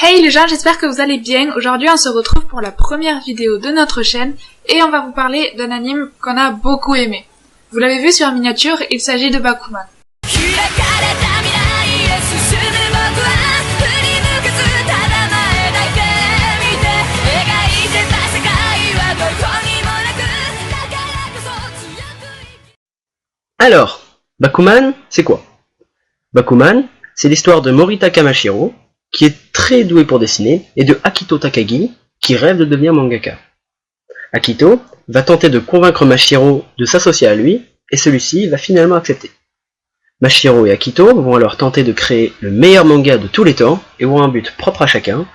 Hey les gens, j'espère que vous allez bien. Aujourd'hui on se retrouve pour la première vidéo de notre chaîne et on va vous parler d'un anime qu'on a beaucoup aimé. Vous l'avez vu sur la miniature, il s'agit de Bakuman. Alors, Bakuman, c'est quoi? Bakuman, c'est l'histoire de Morita Kamashiro, qui est très doué pour dessiner, et de Akito Takagi, qui rêve de devenir mangaka. Akito va tenter de convaincre Mashiro de s'associer à lui, et celui-ci va finalement accepter. Mashiro et Akito vont alors tenter de créer le meilleur manga de tous les temps, et ont un but propre à chacun.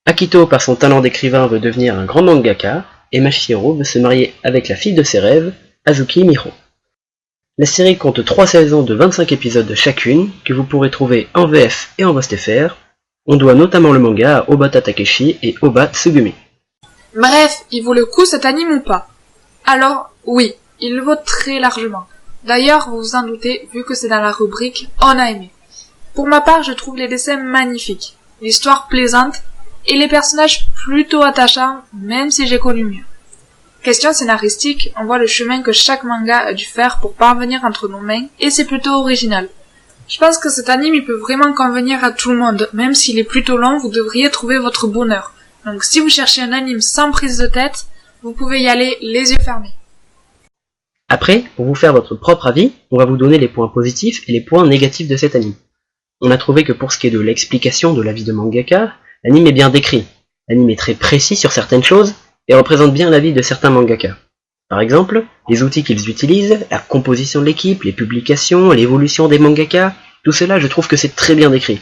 Akito, par son talent d'écrivain, veut devenir un grand mangaka, et Mashiro veut se marier avec la fille de ses rêves, Azuki Miho. La série compte 3 saisons de 25 épisodes chacune, que vous pourrez trouver en VF et en VOST.fr. On doit notamment le manga à Obata Takeshi et Oba Tsugumi. Bref, il vaut le coup cet anime ou pas? Alors, oui, il le vaut très largement. D'ailleurs, vous vous en doutez, vu que c'est dans la rubrique « On a aimé ». Pour ma part, je trouve les dessins magnifiques, l'histoire plaisante, et les personnages plutôt attachants, même si j'ai connu mieux. Question scénaristique, on voit le chemin que chaque manga a dû faire pour parvenir entre nos mains, et c'est plutôt original. Je pense que cet anime il peut vraiment convenir à tout le monde, même s'il est plutôt long, vous devriez trouver votre bonheur. Donc si vous cherchez un anime sans prise de tête, vous pouvez y aller les yeux fermés. Après, pour vous faire votre propre avis, on va vous donner les points positifs et les points négatifs de cet anime. On a trouvé que pour ce qui est de l'explication de la vie de mangaka, l'anime est bien décrit. L'anime est très précis sur certaines choses, et représente bien la vie de certains mangaka. Par exemple, les outils qu'ils utilisent, la composition de l'équipe, les publications, l'évolution des mangaka, tout cela je trouve que c'est très bien décrit.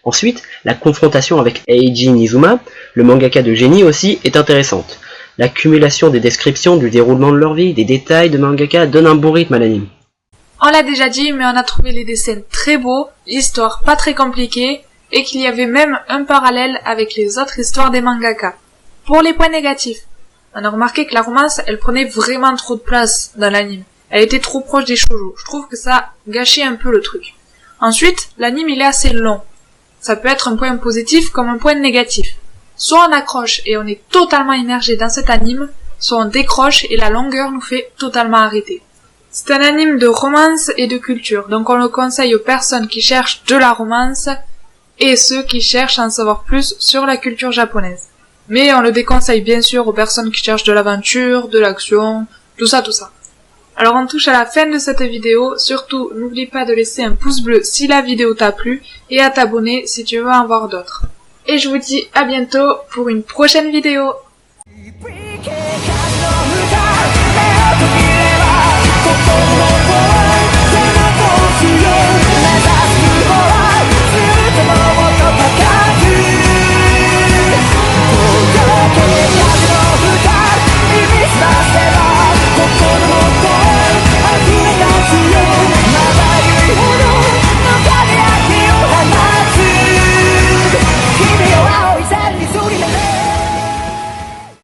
Ensuite, la confrontation avec Eiji Nizuma, le mangaka de génie aussi, est intéressante. L'accumulation des descriptions du déroulement de leur vie, des détails de mangaka donne un bon rythme à l'anime. On l'a déjà dit, mais on a trouvé les dessins très beaux, l'histoire pas très compliquée, et qu'il y avait même un parallèle avec les autres histoires des mangaka. Pour les points négatifs, on a remarqué que la romance, elle prenait vraiment trop de place dans l'anime. Elle était trop proche des shoujo. Je trouve que ça gâchait un peu le truc. Ensuite, l'anime il est assez long. Ça peut être un point positif comme un point négatif. Soit on accroche et on est totalement immergé dans cet anime, soit on décroche et la longueur nous fait totalement arrêter. C'est un anime de romance et de culture, donc on le conseille aux personnes qui cherchent de la romance et ceux qui cherchent à en savoir plus sur la culture japonaise. Mais on le déconseille bien sûr aux personnes qui cherchent de l'aventure, de l'action, tout ça. Alors on touche à la fin de cette vidéo, surtout n'oublie pas de laisser un pouce bleu si la vidéo t'a plu et à t'abonner si tu veux en voir d'autres. Et je vous dis à bientôt pour une prochaine vidéo.